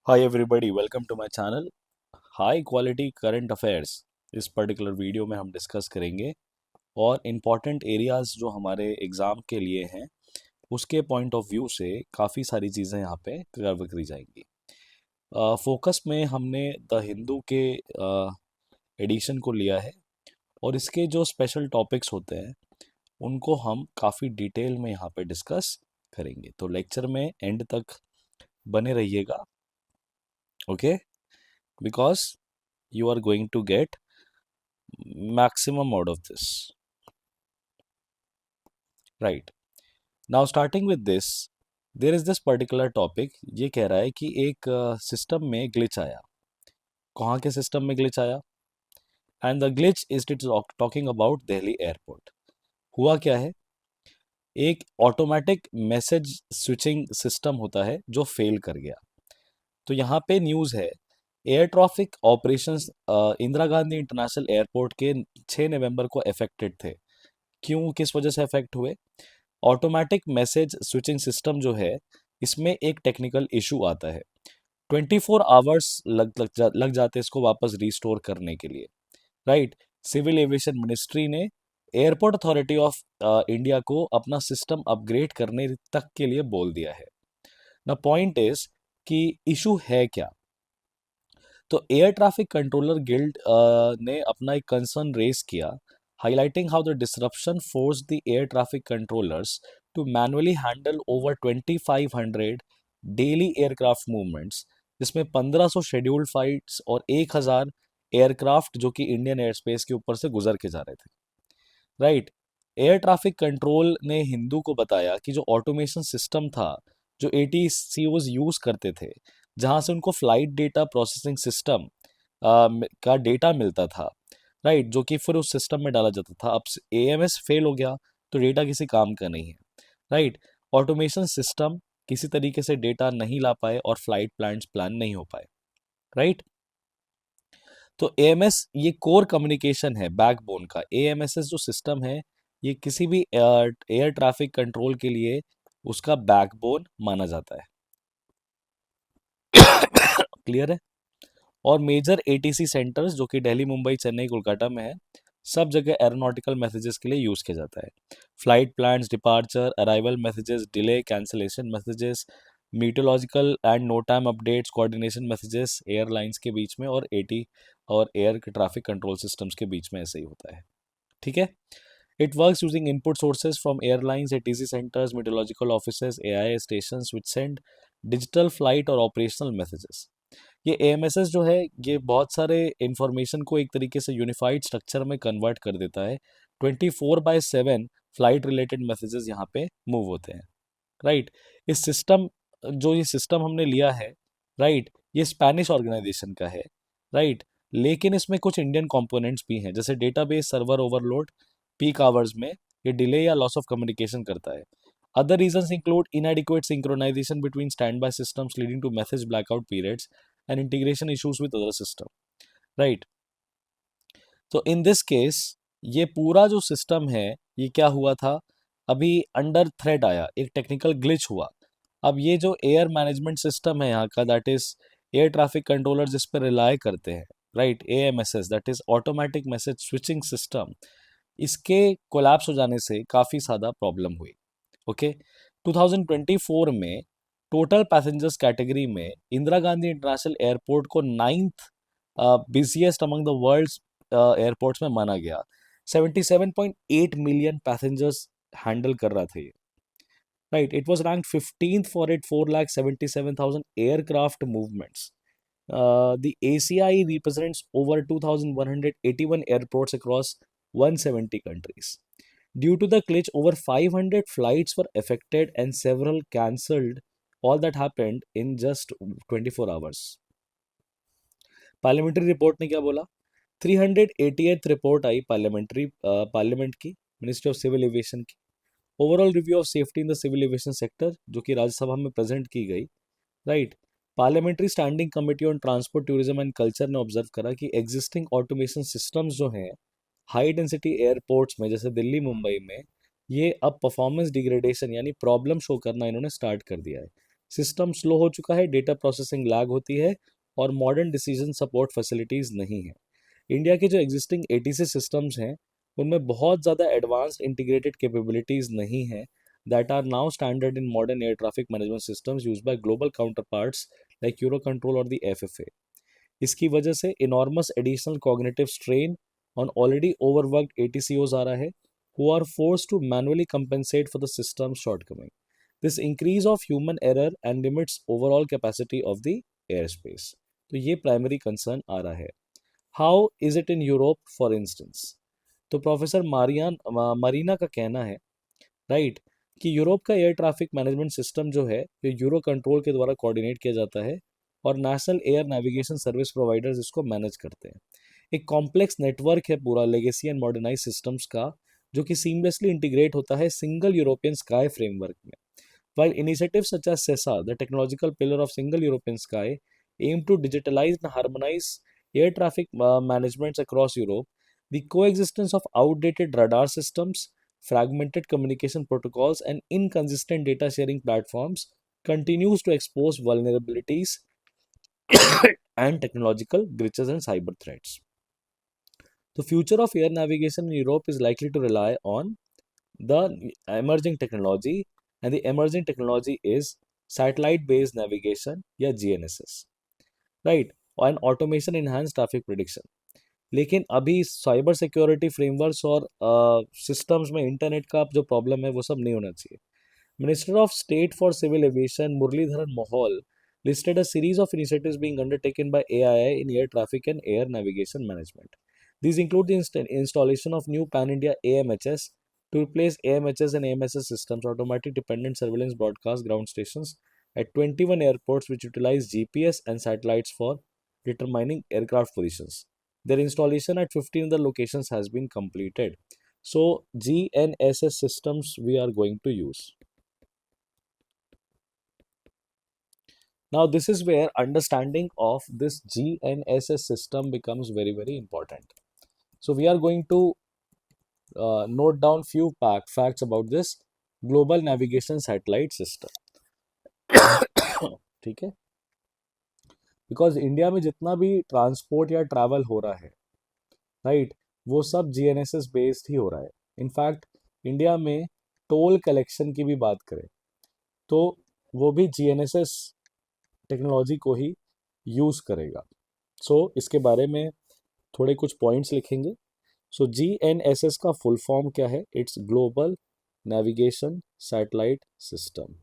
Hi everybody, welcome to my channel. High quality current affairs इस particular video में हम discuss करेंगे और इम्पॉर्टेंट एरियाज जो हमारे एग्ज़ाम के लिए हैं उसके पॉइंट ऑफ व्यू से काफ़ी सारी चीज़ें यहाँ पे कवर करी जाएंगी। फोकस में हमने द हिंदू के एडिशन को लिया है और इसके जो स्पेशल टॉपिक्स होते हैं उनको हम काफ़ी डिटेल में यहाँ पे डिस्कस करेंगे। तो लेक्चर में एंड तक बने रहिएगा, okay, because you are going to get maximum out of this, right? Now starting with this, there is this particular topic। ये कह रहा है कि एक सिस्टम में ग्लिच आया। कहाँ के सिस्टम में ग्लिच आया? And the glitch is it talking about Delhi airport. हुआ क्या है, एक ऑटोमेटिक मैसेज स्विचिंग सिस्टम होता है जो फेल कर गया। तो यहाँ पे न्यूज़ है, air traffic operations Indira Gandhi international airport के 6 नवंबर को अफेक्टेड थे। क्यों, किस वजह से अफेक्ट हुए? ऑटोमेटिक मैसेज स्विचिंग सिस्टम जो है इसमें एक टेक्निकल इशू आता है। 24 आवर्स लग जाते हैं इसको वापस रिस्टोर करने के लिए, राइट? सिविल एविएशन मिनिस्ट्री ने एयरपोर्ट अथॉरिटी ऑफ इंडिया को अपना सिस्टम अपग्रेड करने तक के लिए बोल दिया है। ना पॉइंट इज कि इशू है क्या। तो एयर ट्रैफिक कंट्रोलर गिल्ड ने अपना एक कंसर्न रेज किया, highlighting how the disruption forced the air traffic controllers to manually handle over 2500 daily aircraft movements, जिसमें 1500 शेड्यूल्ड फ्लाइट्स और 1000 एयरक्राफ्ट जो कि इंडियन एयर स्पेस के ऊपर से गुजर के जा रहे थे, राइट? एयर ट्रैफिक कंट्रोल ने हिंदू को बताया कि जो ऑटोमेशन सिस्टम था जो एटीसीओज यूज करते थे, जहां से उनको फ्लाइट डेटा प्रोसेसिंग सिस्टम का डेटा मिलता था, राइट, जो कि फिर उस सिस्टम में डाला जाता था। अब एएमएस फेल हो गया तो डेटा किसी काम का नहीं है, राइट? ऑटोमेशन सिस्टम किसी तरीके से डेटा नहीं ला पाए और फ्लाइट प्लान्स प्लान नहीं हो पाए, राइट? तो एएमएस ये कोर कम्युनिकेशन है, बैकबोन का। एएमएसएस जो सिस्टम है ये किसी भी एयर ट्रैफिक कंट्रोल के लिए उसका बैकबोन माना जाता है। क्लियर है? और मेजर एटीसी सेंटर्स जो कि दिल्ली, मुंबई, चेन्नई, कोलकाता में है, सब जगह एरोनॉटिकल मैसेजेस के लिए यूज़ किया जाता है। Flight plans, departure, arrival messages, delay cancellation messages, meteorological and NOTAM updates, coordination messages airlines के बीच में और एटी और एयर ट्रैफिक कंट्रोल सिस्टम्स के बीच में ऐसे ही होता है, ठीक है? It works using input sources from airlines, ATC centers, meteorological offices, AIA stations which send digital flight और operational messages। ये एएमएसएस जो है ये बहुत सारे इंफॉर्मेशन को एक तरीके से यूनिफाइड स्ट्रक्चर में कन्वर्ट कर देता है। 24/7 फ्लाइट रिलेटेड मैसेजेस यहाँ पे मूव होते हैं, राइट? इस सिस्टम जो ये सिस्टम हमने लिया है, राइट, ये स्पेनिश ऑर्गेनाइजेशन का है, राइट, लेकिन इसमें कुछ इंडियन कंपोनेंट्स भी हैं, जैसे database server overload, peak hours में ये डिले या लॉस ऑफ कम्युनिकेशन करता है। Other reasons include inadequate synchronization between standby systems leading to message blackout periods and integration issues with other system, right? तो in this case ये पूरा जो system है ये क्या हुआ था, अभी अंडर थ्रेट आया, एक टेक्निकल ग्लिच हुआ। अब ये जो एयर मैनेजमेंट सिस्टम है यहाँ का, that is air traffic controller जिस पर रिलाय करते हैं, right, AMSS that is automatic message switching system, इसके कोलैप्स हो जाने से काफ़ी ज़्यादा प्रॉब्लम हुई, ओके? 2024 में टोटल पैसेंजर्स कैटेगरी में इंदिरा गांधी इंटरनेशनल एयरपोर्ट को 9th busiest among the world's airports में माना गया। 77.8 मिलियन पैसेंजर्स हैंडल कर रहा था ये, right? It was rank 15th for it 4,77,000 aircraft movements. The ACI represents over 2,181 airports across 170 countries. Due to the glitch, over 500 flights were affected and several cancelled. All that happened in just 24 hours. Parliamentary report ने क्या बोला? 388th report आई parliament की, ministry of civil aviation की। Overall review of safety in the civil aviation sector जो कि राज्यसभा में present की गई, right? Parliamentary standing committee on transport, tourism and culture ने ऑब्जर्व करा कि एग्जिस्टिंग ऑटोमेशन सिस्टम्स जो हैं हाई डेंसिटी एयरपोर्ट्स में जैसे दिल्ली, मुंबई में, ये अब परफॉर्मेंस डिग्रेडेशन यानी प्रॉब्लम शो करना इन्होंने स्टार्ट कर दिया है। सिस्टम स्लो हो चुका है, डेटा प्रोसेसिंग लैग होती है और मॉडर्न डिसीजन सपोर्ट फैसिलिटीज़ नहीं है। इंडिया के जो एग्जिस्टिंग एटीसी सिस्टम्स हैं उनमें बहुत ज़्यादा एडवांस्ड इंटीग्रेटेड कैपेबिलिटीज़ नहीं है that are now standard in modern air traffic management systems use by global counter parts like Euro control और द एफएफए। इसकी वजह से enormous additional cognitive strain on already overworked ATCOs आ रहा है who are forced to manually compensate for the system's shortcoming. This increase of human error and limits overall capacity of the airspace. तो ये primary concern आ रहा है। How is it in Europe for instance? तो professor Marina का कहना है, right, कि Europe का एयर ट्रैफिक मैनेजमेंट सिस्टम जो है ये यूरो कंट्रोल के द्वारा कोऑर्डिनेट किया जाता है और national air navigation service providers इसको मैनेज करते हैं। एक कॉम्प्लेक्स नेटवर्क है पूरा लेगेसी एंड मॉडर्नाइज सिस्टम्स का, जो कि सीमलेसली इंटीग्रेट होता है सिंगल यूरोपियन स्काई फ्रेमवर्क में। While initiatives such as CESA, the technological pillar of Single European Sky, aim to digitalize and harmonize air traffic managements across Europe, the coexistence of outdated radar systems, fragmented communication protocols, and inconsistent data sharing platforms continues to expose vulnerabilities and technological glitches and cyber threats. The future of air navigation in Europe is likely to rely on the emerging technology, and the emerging technology is satellite based navigation या GNSS, right, और automation enhance traffic prediction. लेकिन अभी cyber security frameworks और systems में internet का जो problem है वो सब नहीं होना चाहिए। Minister of State for Civil Aviation Muralidharan Mohol listed a series of initiatives being undertaken by AIA in air traffic and air navigation management. These include the installation of new pan-India AMHS to replace AMHS and AMSS systems, automatic dependent surveillance broadcast ground stations at 21 airports which utilize GPS and satellites for determining aircraft positions. Their installation at 15 other locations has been completed. So GNSS systems we are going to use. Now, this is where understanding of this GNSS system becomes very, very important. So, we are going to note down few facts about this global navigation satellite system. ठीक है, because India में जितना भी transport या travel हो रहा है, right, वो सब GNSS बेस्ड ही हो रहा है। इनफैक्ट इंडिया में टोल कलेक्शन की भी बात करें तो वो भी GNSS टेक्नोलॉजी को ही यूज़ करेगा। सो इसके बारे में थोड़े कुछ पॉइंट्स लिखेंगे। सो GNSS का फुल फॉर्म क्या है? It's global navigation satellite system.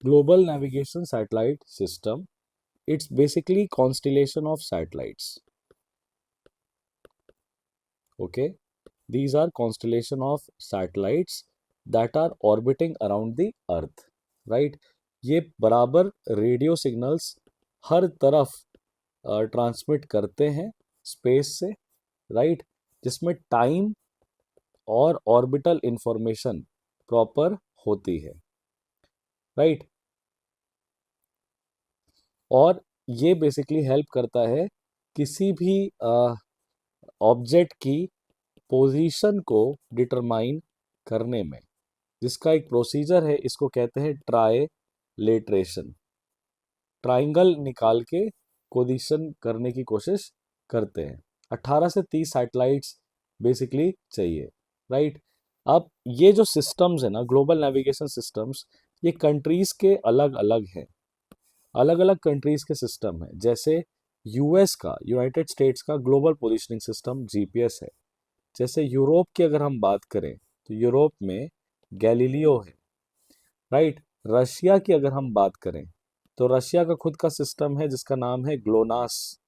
Global Navigation Satellite System, it's basically constellation of satellites. Okay, these are constellation of satellites that are orbiting around the earth, right? ये बराबर radio signals हर तरफ transmit करते हैं space से, right, जिसमें time और orbital information proper होती है, राइट। और ये बेसिकली हेल्प करता है किसी भी ऑब्जेक्ट की पोजीशन को डिटरमाइन करने में, जिसका एक प्रोसीजर है, इसको कहते हैं ट्राइलेटरेशन। ट्राइंगल निकाल के पोजीशन करने की कोशिश करते हैं। 18 से 30 सैटेलाइट्स बेसिकली चाहिए, राइट। अब ये जो सिस्टम्स है ना, ग्लोबल नेविगेशन सिस्टम्स, ये कंट्रीज के अलग अलग हैं, अलग अलग कंट्रीज के सिस्टम है। जैसे यूएस का, यूनाइटेड स्टेट्स का ग्लोबल पोजीशनिंग सिस्टम जीपीएस है। जैसे यूरोप की अगर हम बात करें तो यूरोप में गैलीलियो है, राइट। रशिया की अगर हम बात करें तो रशिया का खुद का सिस्टम है जिसका नाम है ग्लोनास।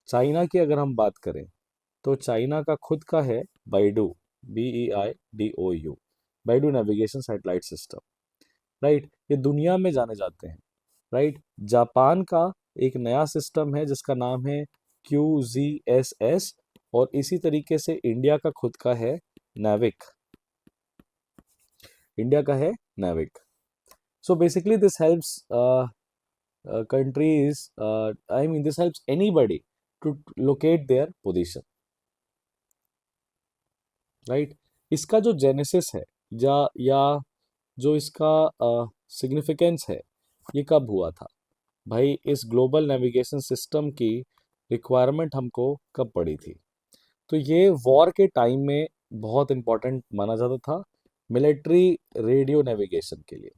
चाइना की अगर हम बात करें तो चाइना का खुद का है BeiDou, BEIDOU, BeiDou navigation satellite system, right. ये दुनिया में जाने जाते हैं, राइट। जापान का एक नया सिस्टम है जिसका नाम है QGSS, और इसी तरीके से इंडिया का खुद का है नाविक, इंडिया का है नाविक। So basically this helps countries, I mean, this helps anybody to locate their position, right? इसका जो जेनेसिस है या जो इसका सिग्निफिकेंस है, ये कब हुआ था भाई? इस ग्लोबल नेविगेशन सिस्टम की रिक्वायरमेंट हमको कब पड़ी थी? तो ये वॉर के टाइम में बहुत इंपॉर्टेंट माना जाता था, मिलिट्री रेडियो नेविगेशन के लिए।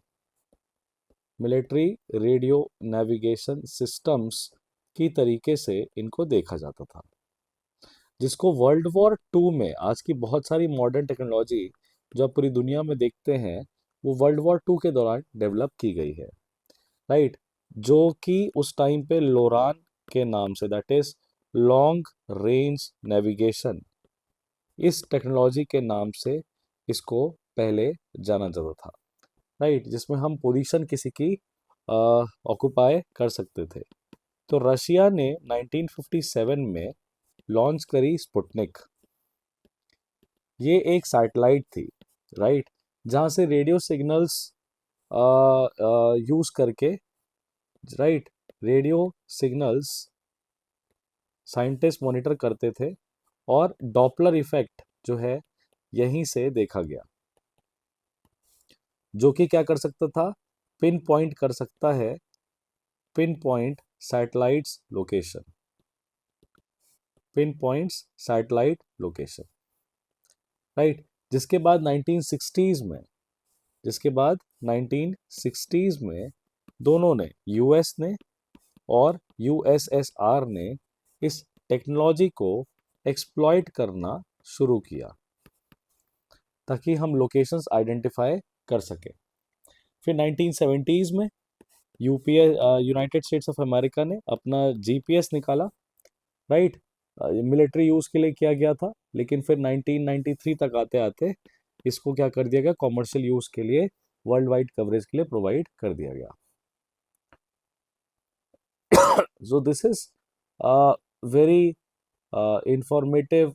मिलिट्री रेडियो नेविगेशन सिस्टम्स की तरीके से इनको देखा जाता था, जिसको वर्ल्ड वॉर टू में आज की बहुत सारी मॉडर्न टेक्नोलॉजी जो आप पूरी दुनिया में देखते हैं, वो वर्ल्ड वॉर टू के दौरान डेवलप की गई है, राइट? जो कि उस टाइम पे लोरान के नाम से, that is long range navigation, इस टेक्नोलॉजी के नाम से इसको पहले जाना जाता था, राइट? जिसमें हम पोजीशन किसी की ऑक्युपाई कर सकते थे। तो रशिया ने 1957 में लॉन्च करी स्पुतनिक। ये एक सैटेलाइट थी, राइट, जहाँ से रेडियो सिग्नल्स यूज करके, right, radio signals scientist monitor करते थे, और डॉपलर इफेक्ट जो है यहीं से देखा गया, जो कि क्या कर सकता था? पिन पॉइंट कर सकता है, pin point satellites location, pin points satellite location, right? जिसके बाद 1960s में, जिसके बाद 1960s में दोनों ने, यूएस ने और यूएसएसआर ने, इस टेक्नोलॉजी को एक्सप्लॉइट करना शुरू किया ताकि हम लोकेशंस आइडेंटिफाई कर सकें। फिर 1970s में UPS, United states of America ने अपना जीपीएस निकाला, राइट? मिलिट्री यूज़ के लिए किया गया था, लेकिन फिर 1993 तक आते आते इसको क्या कर दिया गया? कॉमर्शियल यूज़ के लिए, वर्ल्ड वाइड कवरेज के लिए प्रोवाइड कर दिया गया। So this is a very informative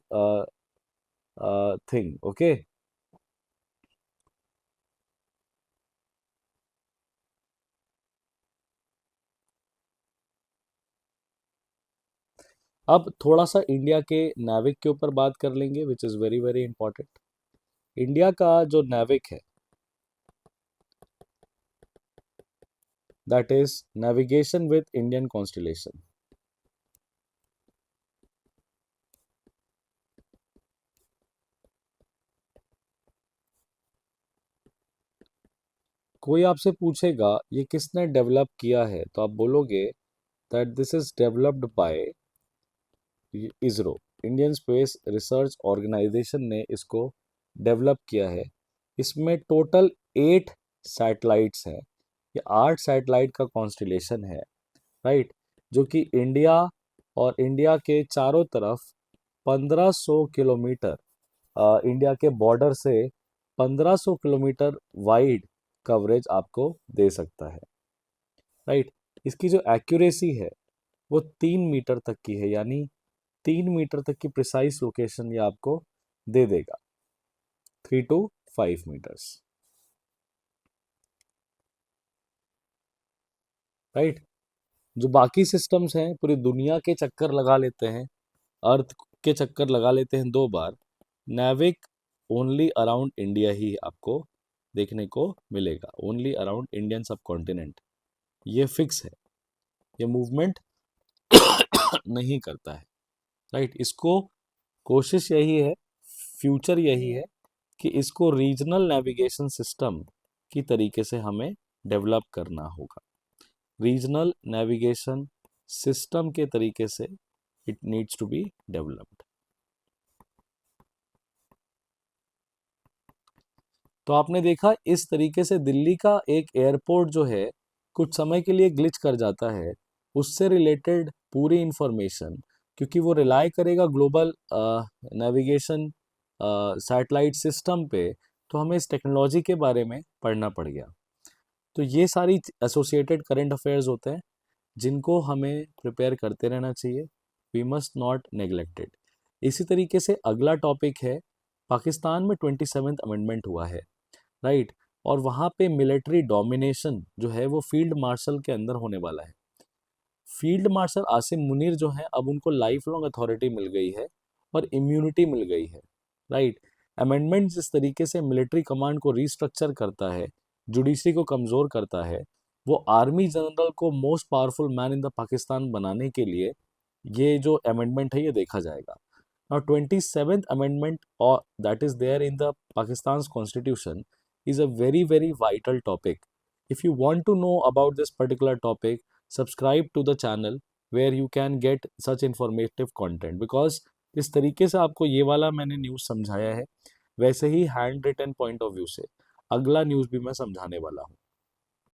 thing, okay? अब थोड़ा सा इंडिया के नाविक के ऊपर बात कर लेंगे, which is very very important. India का जो नाविक है, that is navigation with Indian constellation. कोई आपसे पूछेगा ये किसने डेवलप किया है, तो आप बोलोगे that this is developed by ISRO, Indian space research organisation ने इसको डेवलप किया है। इसमें टोटल 8 सैटेलाइट्स हैं, ये 8 सैटेलाइट का कॉन्स्टिलेशन है, राइट? जो कि इंडिया और इंडिया के चारों तरफ 1500 किलोमीटर, इंडिया के बॉर्डर से 1500 किलोमीटर वाइड कवरेज आपको दे सकता है, राइट? इसकी जो एक्यूरेसी है वो 3 मीटर तक की है, यानी 3 मीटर तक की प्रिसाइज लोकेशन ये आपको दे देगा, 3 to 5 मीटर्स, राइट? जो बाकी सिस्टम्स हैं पूरी दुनिया के चक्कर लगा लेते हैं, अर्थ के चक्कर लगा लेते हैं 2 बार, नाविक ओनली अराउंड इंडिया ही आपको देखने को मिलेगा, ओनली अराउंड इंडियन सब कॉन्टिनेंट। ये फिक्स है, ये मूवमेंट नहीं करता है, राइट? इसको कोशिश यही है, फ्यूचर यही है कि इसको रीजनल नेविगेशन सिस्टम की तरीके से हमें डेवलप करना होगा, रीजनल नेविगेशन सिस्टम के तरीके से it needs to be developed. तो आपने देखा इस तरीके से दिल्ली का एक एयरपोर्ट जो है कुछ समय के लिए ग्लिच कर जाता है, उससे रिलेटेड पूरी इंफॉर्मेशन, क्योंकि वो रिलाई करेगा ग्लोबल नेविगेशन सैटेलाइट सिस्टम पे, तो हमें इस टेक्नोलॉजी के बारे में पढ़ना पड़ गया। तो ये सारी एसोसिएटेड करंट अफेयर्स होते हैं जिनको हमें प्रिपेयर करते रहना चाहिए, वी मस्ट नॉट नेग्लेक्टेड। इसी तरीके से अगला टॉपिक है, पाकिस्तान में 27th अमेंडमेंट हुआ है, राइट? और वहाँ पे मिलिट्री डोमिनेशन जो है वो फील्ड मार्शल के अंदर होने वाला है। फील्ड मार्शल आसिम मुनीर जो है अब उनको लाइफ लॉन्ग अथॉरिटी मिल गई है और इम्यूनिटी मिल गई है, राइट। अमेंडमेंट जिस तरीके से मिलिट्री कमांड को रिस्ट्रक्चर करता है, जुडिशरी को कमजोर करता है, वो आर्मी जनरल को most powerful man in the Pakistan बनाने के लिए ये जो अमेंडमेंट है ये देखा जाएगा। Now, 27th amendment or that is there in the Pakistan's constitution is a very very vital topic. If you want to know about this particular topic, subscribe to the channel where you can get such informative content because इस तरीके से आपको ये वाला मैंने news समझाया है, वैसे ही hand written point of view से अगला न्यूज़ भी मैं समझाने वाला हूँ।